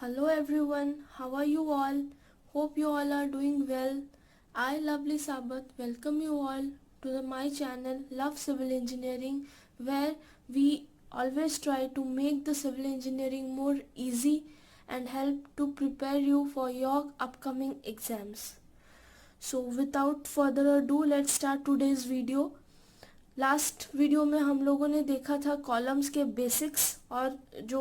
Hello everyone, how are you all? Hope you all are doing well. I, Lovely Sabat, welcome you all to my channel Love Civil Engineering, where we always try to make the civil engineering more easy and help to prepare you for your upcoming exams. So without further ado, let's start today's video. Last video में हम लोगों ने देखा था columns के basics और जो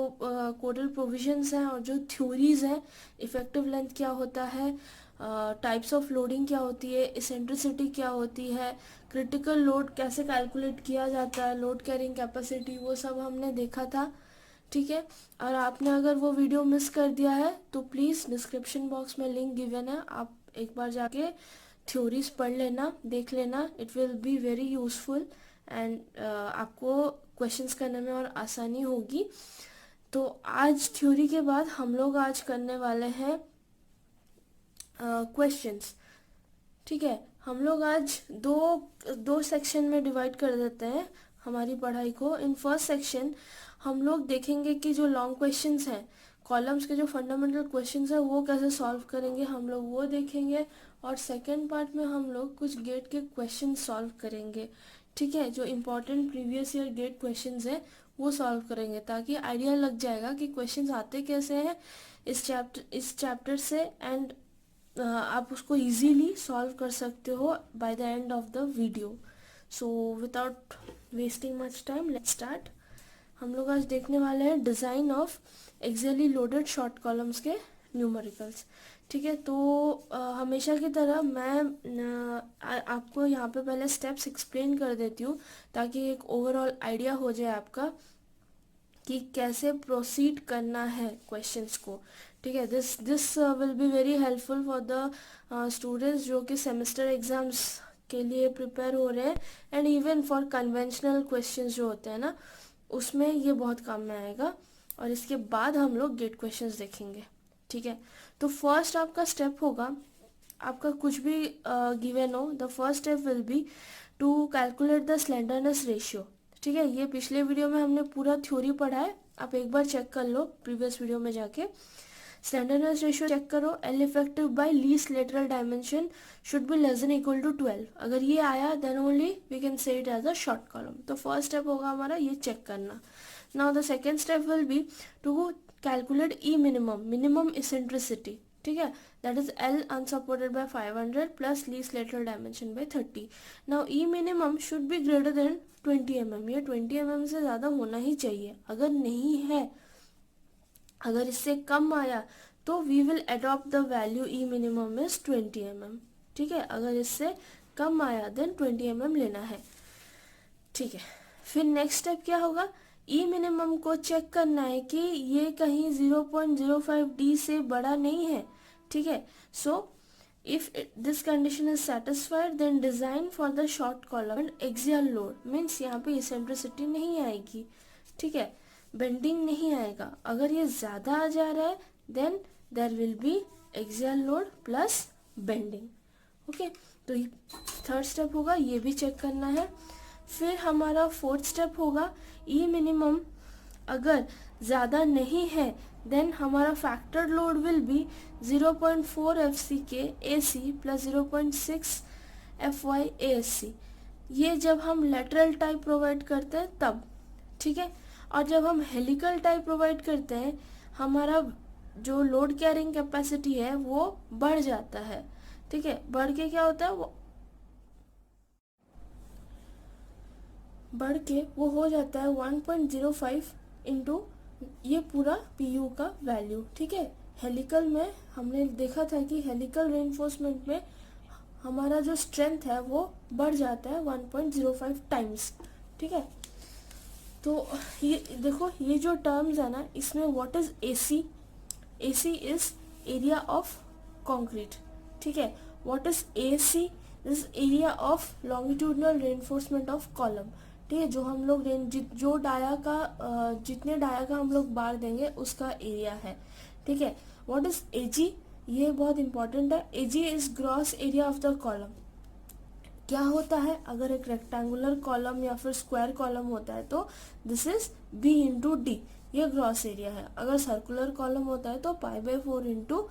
कोडल provisions हैं और जो थ्योरीज हैं, इफेक्टिव लेंथ क्या होता है, टाइप्स ऑफ लोडिंग क्या होती है, इसेंट्रिसिटी क्या होती है, क्रिटिकल लोड कैसे कैलकुलेट किया जाता है, लोड कैरिंग कैपेसिटी, वो सब हमने देखा था. ठीक है. और आपने अगर वो वीडियो मिस कर दिया है तो प्लीज़ डिस्क्रिप्शन बॉक्स में लिंक गिवन है, आप एक बार जाके थ्योरीज पढ़ लेना, देख लेना. It will be very useful and आपको क्वेश्चंस करने में और आसानी होगी. तो आज थ्योरी के बाद हम लोग आज करने वाले हैं क्वेश्चंस. ठीक है. हम लोग आज दो सेक्शन में डिवाइड कर देते हैं हमारी पढ़ाई को. इन फर्स्ट सेक्शन हम लोग देखेंगे कि जो लॉन्ग क्वेश्चंस हैं, कॉलम्स के जो फंडामेंटल क्वेश्चंस हैं वो कैसे सॉल्व करेंगे, हम लोग वो देखेंगे. और सेकेंड पार्ट में हम लोग कुछ गेट के क्वेश्चन सॉल्व करेंगे. ठीक है. जो important previous year gate questions हैं वो सॉल्व करेंगे, ताकि आइडिया लग जाएगा कि क्वेश्चंस आते कैसे हैं इस चैप्टर से, एंड आप उसको इजीली सॉल्व कर सकते हो by the end of the video. So without wasting much time, let's start. हम लोग आज देखने वाले हैं design of axially loaded short columns के न्यूमेरिकल्स. ठीक है. तो हमेशा की तरह मैं आपको यहाँ पे पहले स्टेप्स एक्सप्लेन कर देती हूँ, ताकि एक ओवरऑल आइडिया हो जाए आपका कि कैसे प्रोसीड करना है क्वेश्चंस को. ठीक है. This will be very helpful for the students जो कि सेमेस्टर एग्जाम्स के लिए प्रिपेयर हो रहे हैं, and even for conventional questions जो होते हैं ना, उसमें ये बहुत काम में आएगा. और इसके बाद हम लोग गेट क्वेश्चंस देखेंगे. ठीक है. तो फर्स्ट आपका स्टेप होगा, आपका कुछ भी गिवन हो, the first step will be to calculate the slenderness ratio. ठीक है. ये पिछले वीडियो में हमने पूरा थ्योरी पढ़ा है, आप एक बार चेक कर लो प्रीवियस वीडियो में जाके. स्लेंडरनेस रेशियो चेक करो. L effective by least lateral dimension should be less than equal to 12. अगर ये आया then only we can say it as a short column. तो फर्स्ट स्टेप होगा हमारा ये चेक करना. Now the second step will be to calculate e minimum eccentricity. ठीक है. That is L unsupported by 500 plus least lateral dimension by 30. Now e minimum should be greater than 20 mm. ये 20 mm से ज़्यादा होना ही चाहिए. अगर नहीं है, अगर इससे कम आया तो we will adopt the value e minimum is 20 mm. ठीक है. अगर इससे कम आया देन 20 mm लेना है. ठीक है. फिर नेक्स्ट स्टेप क्या होगा, ई मिनिमम को चेक करना है कि ये कहीं 0.05 d से बड़ा नहीं है. ठीक है. सो if this condition is satisfied then design for the short column and axial load means यहाँ पे eccentricity नहीं आएगी. ठीक है. बेंडिंग नहीं आएगा. अगर ये ज़्यादा आ जा रहा है then there will be axial load plus bending. Okay. तो थर्ड स्टेप होगा, ये भी चेक करना है. फिर हमारा फोर्थ स्टेप होगा, ई मिनिमम अगर ज़्यादा नहीं है देन हमारा factor load will be 0.4 FCK AC plus 0.6 FY ASC. ये जब हम लेटरल टाइप प्रोवाइड करते हैं तब. ठीक है. और जब हम हेलिकल टाइप प्रोवाइड करते हैं हमारा जो लोड कैरिंग कैपेसिटी है वो बढ़ जाता है. ठीक है. बढ़ के क्या होता है, वो हो जाता है 1.05 इंटू ये पूरा PU का वैल्यू. ठीक है. हेलिकल में हमने देखा था कि हेलिकल रेनफोर्समेंट में हमारा जो स्ट्रेंथ है वो बढ़ जाता है 1.05 टाइम्स. ठीक है. तो ये देखो, ये जो टर्म्स है ना, इसमें what is AC is area of concrete. ठीक है. What is AC is area of longitudinal reinforcement of column. ठीक है. जो हम लोग जो डाया का जितने डाया का हम लोग बार देंगे उसका एरिया है. ठीक है. व्हाट इज AG, ये बहुत इंपॉर्टेंट है. AG is gross area of the column. क्या होता है, अगर एक रेक्टेंगुलर कॉलम या फिर स्क्वायर कॉलम होता है तो this is B into D, ये ग्रॉस एरिया है। अगर सर्कुलर कॉलम होता है तो π/4 इंटू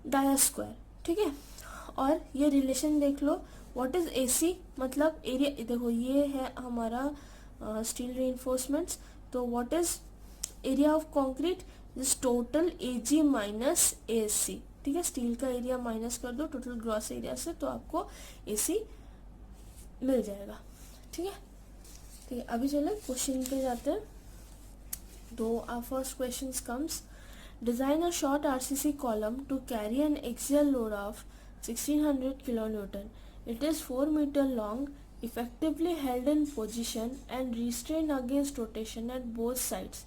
डाया स्क्वायर, ठीक है। और ये रिलेशन देख लो, व्हाट इज AC, मतलब एरिया, देखो ये है हमारा स्टील रीइंफोर्समेंट्स, तो what is area of concrete is total AG minus AC, ठीक है। स्टील का एरिया माइनस कर दो टोटल ग्रॉस एरिया से तो आपको AC मिल जाएगा, ठीक है। ठीक है, अभी चले क्वेश्चन पे जाते हैं। तो our first question comes, design a short RCC column to carry an axial load of 1600 kilonewton. It is 4 meter long, effectively held in position and restrained against rotation at both sides.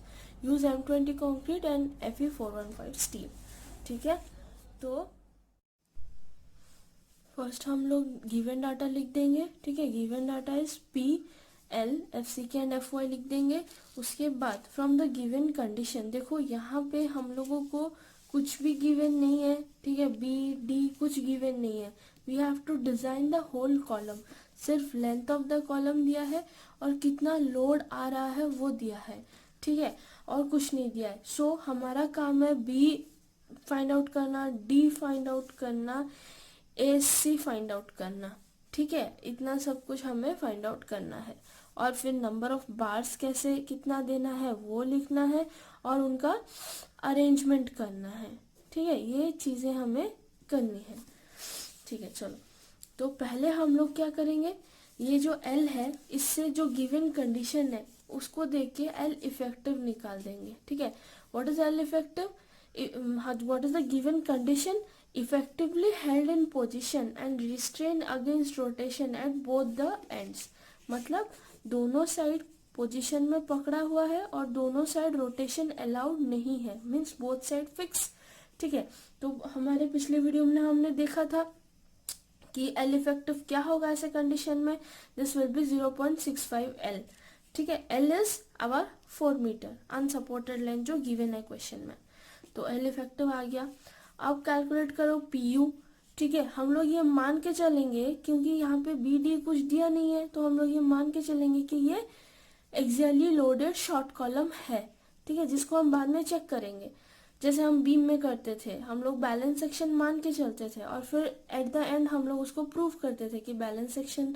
Use M20 concrete and Fe415 steel. ठीक है, तो first हम लोग given data लिख देंगे, ठीक है। Given data is PL, FCK and FY लिख देंगे। उसके बाद फ्रॉम द गिवन कंडीशन, देखो यहाँ पे हम लोगों को कुछ भी गिवन नहीं है, ठीक है। BD कुछ गिवन नहीं है, we have to design the whole column. सिर्फ लेंथ ऑफ द कॉलम दिया है और कितना लोड आ रहा है वो दिया है, ठीक है, और कुछ नहीं दिया है। सो हमारा काम है B फाइंड आउट करना, D फाइंड आउट करना, AC फाइंड आउट करना, ठीक है। इतना सब कुछ हमें फाइंड आउट करना है और फिर नंबर ऑफ बार्स कैसे कितना देना है वो लिखना है और उनका अरेंजमेंट करना है, ठीक है। ये चीज़ें हमें करनी है, ठीक है। चलो, तो पहले हम लोग क्या करेंगे, ये जो L है इससे जो गिवन कंडीशन है उसको देख के L इफेक्टिव निकाल देंगे, ठीक है। What is L effective, what is the given condition, effectively held in position and restrained against rotation at both the ends, मतलब दोनों साइड पोजीशन में पकड़ा हुआ है और दोनों साइड रोटेशन अलाउड नहीं है, मीन्स बोथ साइड फिक्स, ठीक है। तो हमारे पिछले वीडियो में हमने देखा था कि L इफेक्टिव क्या होगा ऐसे कंडीशन में, दिस विल बी 0.65 L, ठीक है। L is our 4 metre unsupported length जो गिवन है क्वेश्चन में, तो L इफेक्टिव आ गया। अब कैलकुलेट करो PU, ठीक है। हम लोग ये मान के चलेंगे क्योंकि यहाँ पे BD कुछ दिया नहीं है, तो हम लोग ये मान के चलेंगे कि ये एक्सियली लोडेड शॉर्ट कॉलम है, ठीक है, जिसको हम बाद में चेक करेंगे। जैसे हम बीम में करते थे, हम लोग बैलेंस सेक्शन मान के चलते थे और फिर एट द एंड हम लोग उसको प्रूव करते थे कि बैलेंस सेक्शन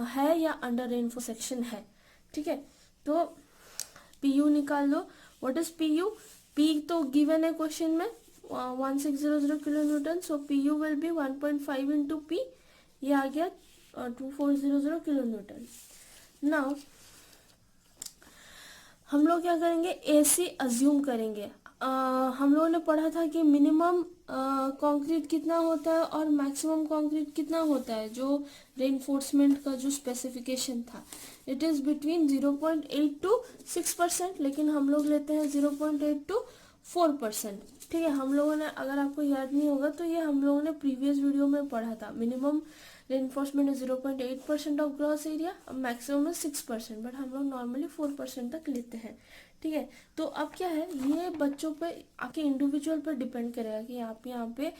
है या अंडर रेनफोर्स सेक्शन है, ठीक है। तो PU निकाल लो, व्हाट इज PU, P तो गिवन है क्वेश्चन में 1600 kilonewton, so PU will be 1.5 into P, ये आ गया 2400 kilonewton। नाउ हम लोग क्या करेंगे, AC अज्यूम करेंगे। हम लोगों ने पढ़ा था कि मिनिमम कंक्रीट कितना होता है और मैक्सिमम कंक्रीट कितना होता है, जो रेनफोर्समेंट का जो स्पेसिफिकेशन था, इट इज बिटवीन 0.8 to 6%, लेकिन हम लोग लेते हैं 0.8 to 4%, ठीक है। हम लोगों ने, अगर आपको याद नहीं होगा तो ये हम लोगों ने प्रीवियस वीडियो में पढ़ा था। Minimum reinforcement is 0.8% of gross area, maximum is 6%, but हम लोग नॉर्मली 4% तक लेते हैं, ठीक है। तो अब क्या है, ये बच्चों पे, आपके इंडिविजुअल पर डिपेंड करेगा कि आप यहाँ पे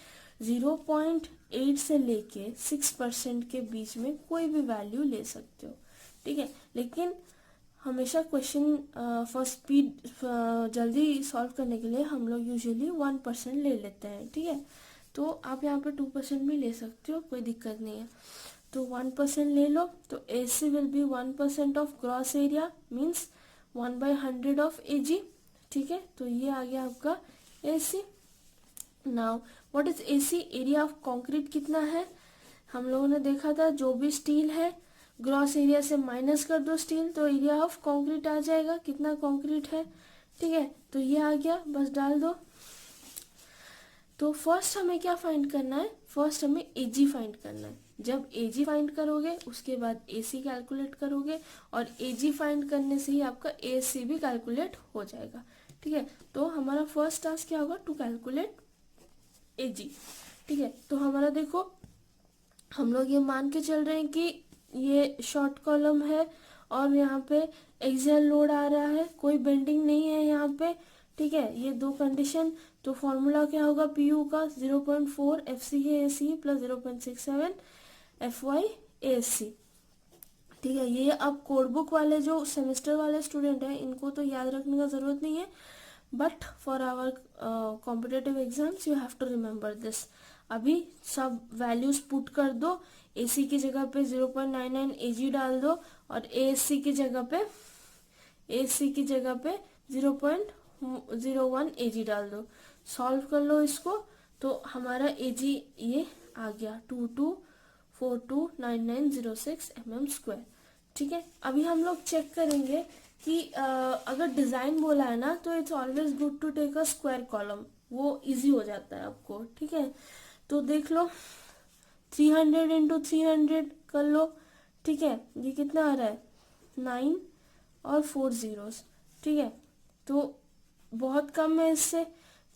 0.8 से लेके 6% के बीच में कोई भी वैल्यू ले सकते हो, ठीक है। लेकिन हमेशा क्वेश्चन फॉर स्पीड जल्दी सॉल्व करने के लिए हम लोग यूजुअली 1% ले लेते हैं, ठीक है। तो आप यहाँ पे 2% भी ले सकते हो, कोई दिक्कत नहीं है। तो 1% ले लो, तो AC will be 1% of gross area, means 1/100 of AG, ठीक है। तो ये आ गया आपका AC। Now what is AC, area of concrete कितना है, हम लोगों ने देखा था जो भी स्टील है ग्रॉस एरिया से माइनस कर दो स्टील, तो एरिया ऑफ कंक्रीट आ जाएगा, कितना कंक्रीट है, ठीक है। तो ये आ गया, बस डाल दो। तो फर्स्ट हमें क्या फाइंड करना है, फर्स्ट हमें AG फाइंड करना है। जब AG फाइंड करोगे उसके बाद AC कैलकुलेट करोगे और AG फाइंड करने से ही आपका AC भी कैलकुलेट हो जाएगा, ठीक है। तो हमारा फर्स्ट टास्क क्या होगा, टू कैलकुलेट AG, ठीक है। तो हमारा देखो, हम लोग ये मान के चल रहे हैं कि ये शॉर्ट कॉलम है और यहाँ पे एक्सियल लोड आ रहा है, कोई बेंडिंग नहीं है यहाँ पे, ठीक है। ये दो कंडीशन, तो फॉर्मूला क्या होगा PU का 0.4 FCK AC plus 0.67 FY ASC। ठीक है, ये अब कोड बुक वाले जो सेमेस्टर वाले स्टूडेंट हैं इनको तो याद रखने का ज़रूरत नहीं है, but for our competitive exams you have to remember this. अभी सब वैल्यूज पुट कर दो, AC की जगह पे 0.99 AG डाल दो और ASC की जगह पे 0.01 AG डाल दो। सॉल्व कर लो इसको तो हमारा AG ये आ गया 22429906 mm²। ठीक है, अभी हम लोग चेक करेंगे कि अगर डिज़ाइन बोला है ना तो it's always good to take a square column, वो इजी हो जाता है आपको। ठीक है, तो देख लो 300 इंटू 300 कर लो। ठीक है, ये कितना आ रहा है 9 और 4 zeros। ठीक है, तो बहुत कम है इससे।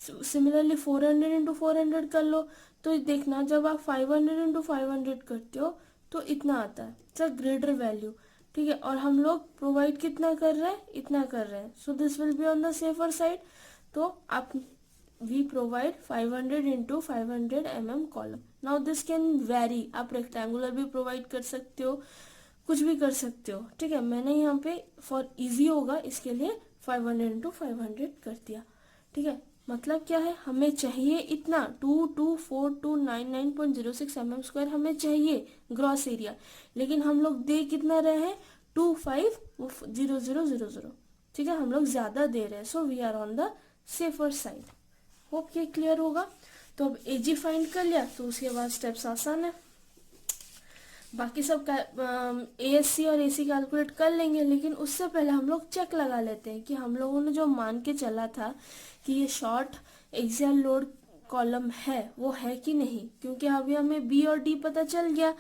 सिमिलरली 400 इंटू 400 कर लो, तो देखना जब आप 500 इंटू 500 करते हो तो इतना आता है, इट्स अ ग्रेटर वैल्यू। ठीक है, और हम लोग प्रोवाइड कितना कर रहे हैं, इतना कर रहे हैं, so this will be on the safer side. तो आप we provide 500 into 500 mm column. Now this can vary, आप रेक्टेंगुलर भी प्रोवाइड कर सकते हो, कुछ भी कर सकते हो। ठीक है, मैंने यहाँ पे फॉर इजी होगा इसके लिए 500 इंटू 500 कर दिया। ठीक है, मतलब क्या है, हमें चाहिए इतना 224299.06 mm² हमें चाहिए ग्रॉस एरिया, लेकिन हम लोग दे कितना रहे हैं 250000। ठीक है, हम लोग ज्यादा दे रहे हैं, so we are on the safer side. Hope ये क्लियर होगा। तो अब AG फाइंड कर लिया तो उसके बाद स्टेप्स आसान है, बाकी सब ASC और AC कैलकुलेट कर लेंगे, लेकिन उससे पहले हम लोग चेक लगा लेते हैं कि हम लोगों ने जो मान के चला था कि ये शॉर्ट एक्सियल लोड कॉलम है वो है कि नहीं, क्योंकि अभी हमें B और D पता चल गया।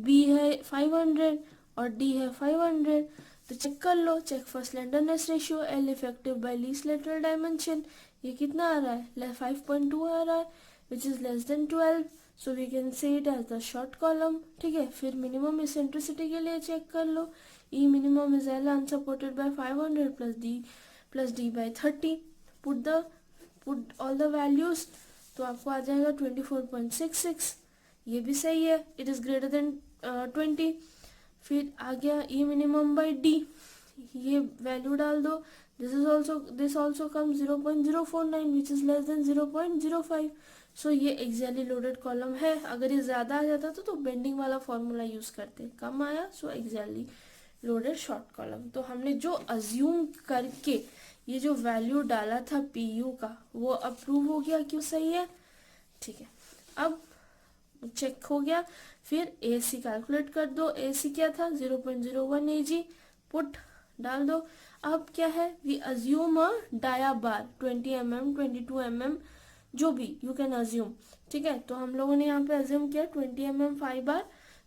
B है 500 और D है 500, तो चेक कर लो। Check for slenderness ratio, L effective by least lateral dimension, ये कितना आ रहा है 5.2 आ रहा है, which is less than 12, so we can say it as the short column. ठीक है, फिर मिनिमम इसेंट्रिसिटी के लिए चेक कर लो, E minimum is L unsupported by 500 plus D by 30। Put all the values, तो आपको आ जाएगा 24.66, ये भी सही है, इट इज ग्रेटर देन 20। फिर आ गया E मिनिमम बाय D, ये वैल्यू डाल दो, this also comes 0.049 which is less than 0.05, सो ये एक्सियली लोडेड कॉलम है। अगर ये ज्यादा आ जाता तो बेंडिंग वाला फॉर्मूला यूज करते, कम आया सो एक्सियली लोडेड शॉर्ट कॉलम। तो हमने जो अज्यूम करके ये जो वैल्यू डाला था PU का वो अप्रूव हो गया, क्यों सही है। ठीक है, अब चेक हो गया, फिर AC कैलकुलेट कर दो। AC क्या था 0.01 AG, पुट डाल दो। अब क्या है, we assume a dia bar 20 mm 22 mm जो भी यू कैन अज्यूम। ठीक है, तो हम लोगों ने यहाँ पे अज्यूम किया 20 mm 5 बार,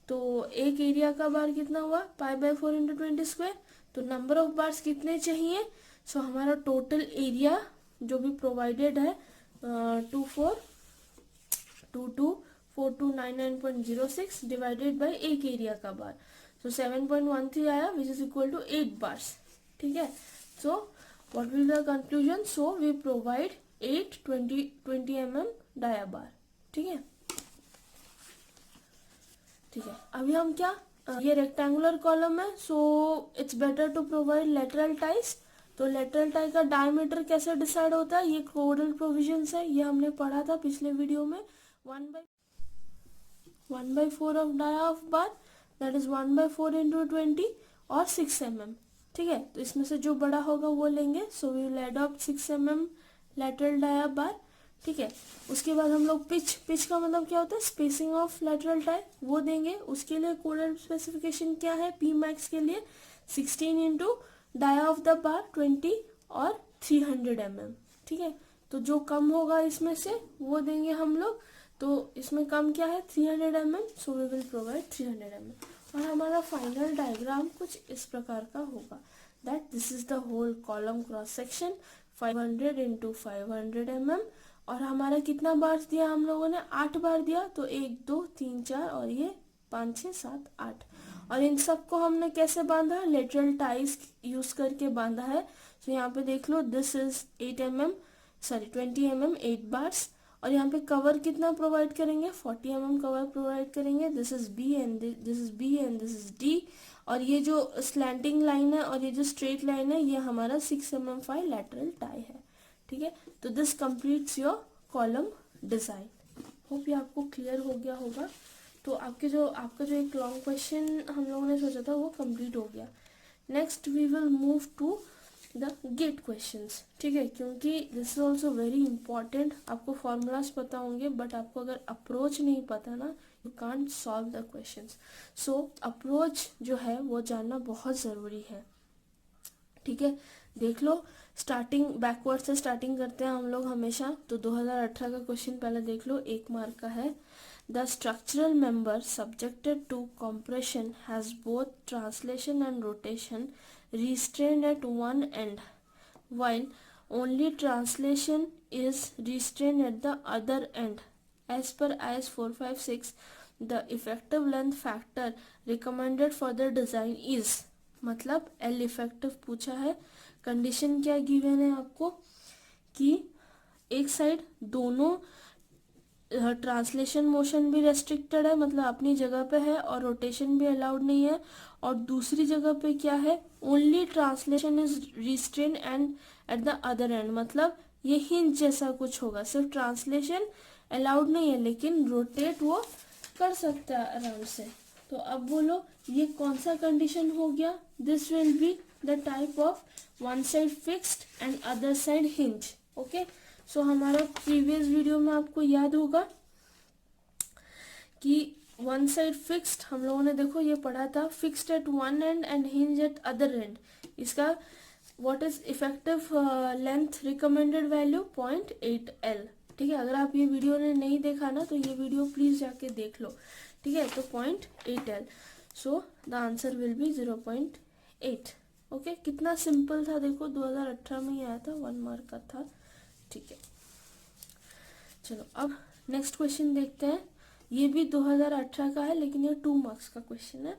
तो एक एरिया का बार कितना हुआ π/4 × 20², तो नंबर ऑफ बार्स कितने चाहिए, सो हमारा टोटल एरिया जो भी प्रोवाइडेड है 224299.06 डिवाइडेड बाय एक एरिया का बार, सो 7.13 आया which is equal to 8 bars. ठीक है, so what will the conclusion, so we provide 8 20 mm dia bar. ठीक है, ठीक है, अभी हम क्या, ये रेक्टेंगुलर कॉलम है, so it's better to provide lateral ties. तो लेटरल टाई का डायमीटर कैसे डिसाइड होता है, ये कोडल प्रोविजंस है, ये हमने पढ़ा था पिछले वीडियो में। 1/4 of dia of bar, that is 1/4 into 20 और 6 mm। ठीक है, तो इसमें से जो बड़ा होगा वो लेंगे, so we will adopt 6 mm lateral dia bar. ठीक है, उसके बाद हम लोग पिच का मतलब क्या होता है, स्पेसिंग ऑफ लेटरल टाई, वो देंगे। उसके लिए कोडल स्पेसिफिकेशन क्या है, P मैक्स के लिए 16 into dia of the bar 20 और 300 mm। ठीक है, तो जो कम होगा इसमें से वो देंगे हम लोग, तो इसमें कम क्या है 300 mm, so we will provide 300 mm। और हमारा फाइनल डायग्राम कुछ इस प्रकार का होगा, that this is the whole column cross section 500 into 500 mm। और हमारा कितना बार दिया हम लोगों ने, 8 बार दिया, तो 1 2 3 4 और ये 5 6 7 8। और इन सबको हमने कैसे बांधा, लेटरल टाइज यूज करके बांधा है। तो यहाँ पे देख लो, दिस इज 20 mm 8 बार्स, और यहाँ पे कवर कितना प्रोवाइड करेंगे, 40 mm कवर प्रोवाइड करेंगे। This is B and this is B and this is D. और ये जो स्लैंटिंग लाइन है और ये जो स्ट्रेट लाइन है ये हमारा 6 mm 5 लैटरल टाई है। ठीक है, तो this completes your column design. Hope ये आपको क्लियर हो गया होगा। तो आपका जो एक लॉन्ग क्वेश्चन हम लोगों ने सोचा था वो कंप्लीट हो गया। Next we will move to the GATE questions. ठीक है, क्योंकि this is also very important. आपको फॉर्मूलाज पता होंगे बट आपको अगर अप्रोच नहीं पता ना, you can't solve the questions. So approach जो है वो जानना बहुत ज़रूरी है। ठीक है, देख लो, स्टार्टिंग बैकवर्ड से स्टार्टिंग करते हैं हम लोग हमेशा। तो 2018 का क्वेश्चन पहले देख लो, 1 मार्क का है। The structural member subjected to compression has both translation and rotation restrained at one end, while only translation is restrained at the other end. As per IS 456, the effective length factor recommended for the design is, मतलब L effective पूछा है। Condition क्या given है आपको कि एक side दोनों translation motion भी रेस्ट्रिक्टेड है, मतलब अपनी जगह पे है, और रोटेशन भी अलाउड नहीं है। और दूसरी जगह पे क्या है, only translation is restrain and at the other and, मतलब ये हिंज जैसा कुछ होगा। सिर्फ ट्रांसलेशन अलाउड नहीं है लेकिन रोटेट वो कर सकता है आराम से। तो अब बोलो ये कौन सा कंडीशन हो गया, this will be the type of one side fixed and other side hinge. Okay, so हमारा प्रीवियस वीडियो में आपको याद होगा कि वन साइड फिक्स्ड हम लोगों ने देखो ये पढ़ा था, fixed at one end and hinge at other end. इसका what is effective length recommended value 0.8 L। ठीक है, अगर आप ये वीडियो ने नहीं देखा ना तो ये वीडियो प्लीज जाके देख लो। ठीक है, तो 0.8 L, so the answer will be 0.8। Okay, कितना सिंपल था देखो, 2018 में ही आया था, 1 मार्क का था। ठीक है, चलो अब नेक्स्ट क्वेश्चन देखते हैं। ये भी 2018 का है लेकिन ये 2 मार्क्स का क्वेश्चन है।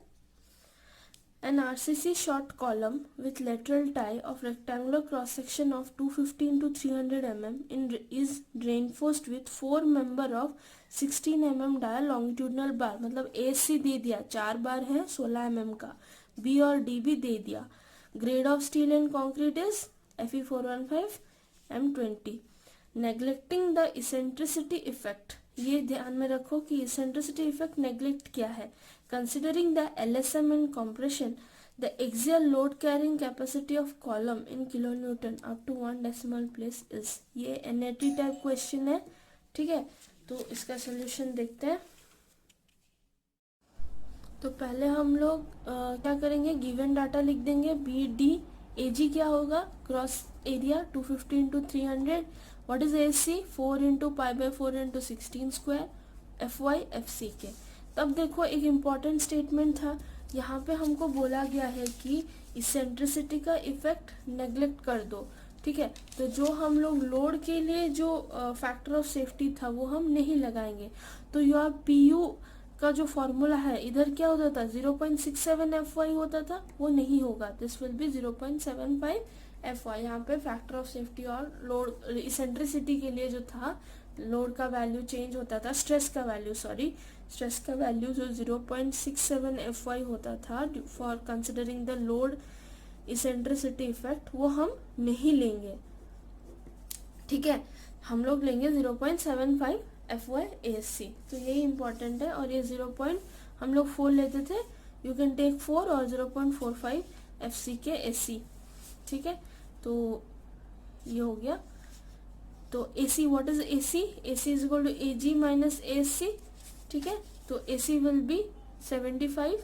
An RCC short column with lateral tie of rectangular cross section of 250 into 300 mm is reinforced with 4 member of 16 mm dia longitudinal bar, मतलब AC दे दिया, 4 बार है 16 mm का, B और D भी दे दिया। Grade of steel and concrete is Fe 415 M20। Neglecting the eccentricity effect, ये ध्यान में रखो कि इसेंट्रिसिटी इफेक्ट नेग्लेक्ट क्या है। Considering the LSM in compression, the axial load carrying capacity of column in kilonewton up to 1 decimal place is. ये NAT type question है। ठीक है, तो इसका सोल्यूशन देखते हैं। तो पहले हम लोग क्या करेंगे, गिवन डाटा लिख देंगे। BD AG क्या होगा, cross area 250 into 300। What is AC, 4 into pi by 4 into 16 square, FY FC के। तब देखो एक इम्पॉर्टेंट स्टेटमेंट था, यहाँ पे हमको बोला गया है कि इसेंट्रिसिटी का इफेक्ट नेग्लेक्ट कर दो। ठीक है, तो जो हम लोग लोड के लिए जो फैक्टर ऑफ सेफ्टी था वो हम नहीं लगाएंगे। तो योर PU का जो फॉर्मूला है इधर क्या होता था, 0.67 FY होता था, वो नहीं होगा। This will B 0.75 FY। यहाँ पे फैक्टर ऑफ सेफ्टी और लोड इसेंट्रिसिटी के लिए जो था, लोड का वैल्यू चेंज होता था, स्ट्रेस का वैल्यू जो 0.67 FY होता था for considering the load eccentricity effect, वो हम नहीं लेंगे। ठीक है, हम लोग लेंगे 0.75 FY ASC। तो यही इंपॉर्टेंट है। और ये 0. हम लोग 4 लेते थे, यू कैन टेक 4 और 0.45 FC के AC। ठीक है, तो ये हो गया। तो AC, what is AC? AC is equal to AG minus ASC। ठीक है, तो AC विल बी 75।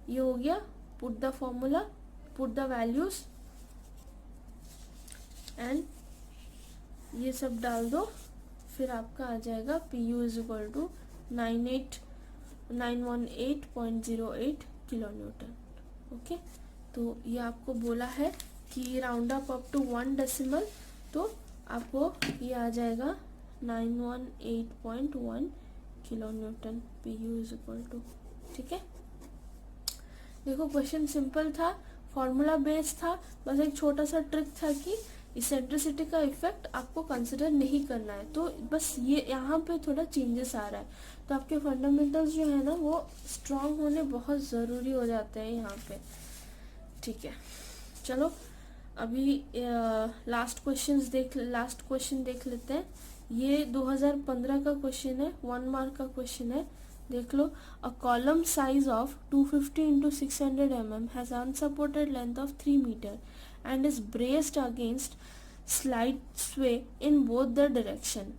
ये हो गया। Put the formula, put the values and ये सब डाल दो, फिर आपका आ जाएगा PU is equal to 918.08 kilonewton. Okay, तो ये आपको बोला है कि राउंड अप टू 1 डेसिमल, तो आपको ये आ जाएगा 918.1 kilonewton PU is equal to. ठीक है, देखो क्वेश्चन सिंपल था, फॉर्मूला बेस्ड था, बस एक छोटा सा ट्रिक था कि इसेंट्रिसिटी का इफेक्ट आपको कंसिडर नहीं करना है। तो बस ये यहाँ पे थोड़ा चेंजेस आ रहा है, तो आपके फंडामेंटल्स जो है ना वो स्ट्रांग होने बहुत ज़रूरी हो जाते हैं यहाँ पे। ठीक है, चलो अभी लास्ट क्वेश्चन देख लेते हैं। ये 2015 का क्वेश्चन है, 1 मार्क का क्वेश्चन है। देख लो, a column size of 250 into 600 mm has unsupported length of 3 meter and is braced against slight sway in both the direction.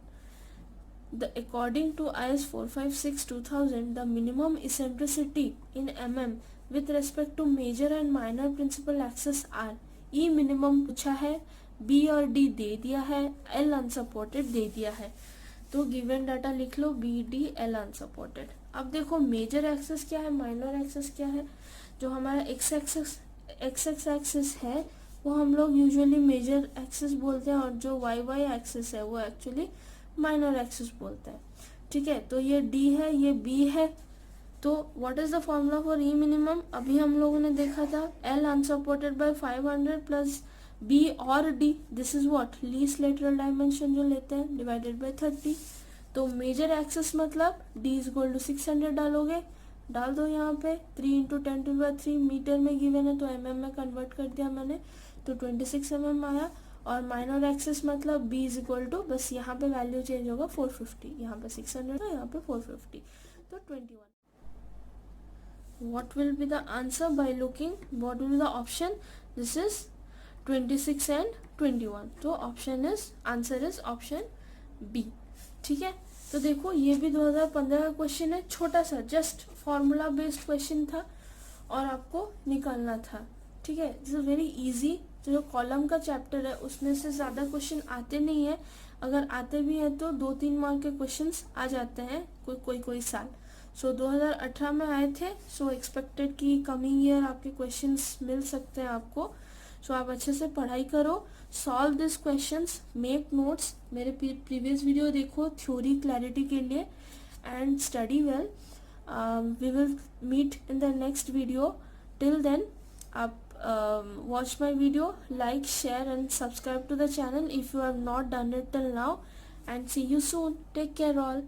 According to IS 456/2000, the minimum eccentricity in mm with respect to major and minor principal axis are E minimum पूछा है, B और D दे दिया है, L unsupported दे दिया है। तो given data लिख लो, B D L unsupported. अब देखो मेजर एक्सेस क्या है, माइनर एक्सेस क्या है। जो हमारा एक्स एक्सेस है वो हम लोग यूजुअली मेजर एक्सेस बोलते हैं, और जो वाई वाई एक्सेस है वो एक्चुअली माइनर एक्सेस बोलते हैं। ठीक है, तो ये डी है, ये बी है। तो what is the formula for E minimum, अभी हम लोगों ने देखा था, L unsupported by 500 plus B और D, this is what least lateral dimension जो लेते हैं, डिवाइडेड बाय 30। तो मेजर एक्सेस मतलब डी इज इक्वल टू 600 डालोगे, डाल दो यहाँ पे 3 इंटू 10⁻³ मीटर में गिवन है, तो mm में कन्वर्ट कर दिया मैंने, तो 26 mm आया। और माइनर एक्सेस मतलब b इज इक्वल टू, बस यहाँ पे वैल्यू चेंज होगा 450, यहाँ पे 600 है, यहाँ पे 450, तो 21। What will be the answer by looking? What will be the option? This is 26 and 21. तो option is, answer is option B. ठीक है, तो देखो ये भी 2015 का क्वेश्चन है, छोटा सा जस्ट फॉर्मूला बेस्ड क्वेश्चन था और आपको निकालना था। ठीक है, दिस इज वेरी इजी। जो कॉलम का चैप्टर है उसमें से ज़्यादा क्वेश्चन आते नहीं है, अगर आते भी हैं तो 2-3 मार्क के क्वेश्चंस आ जाते हैं कोई साल। सो 2018 में आए थे, सो एक्सपेक्टेड कि कमिंग ईयर आपके क्वेश्चंस मिल सकते हैं आपको। सो आप अच्छे से पढ़ाई करो, solve this questions, make notes, मेरे प्रीवियस वीडियो देखो थ्योरी क्लैरिटी के लिए, and study well. We will meet in the next video. Till then आप watch my video, like, share and subscribe to the channel if you have not done it till now, and see you soon. Take care all.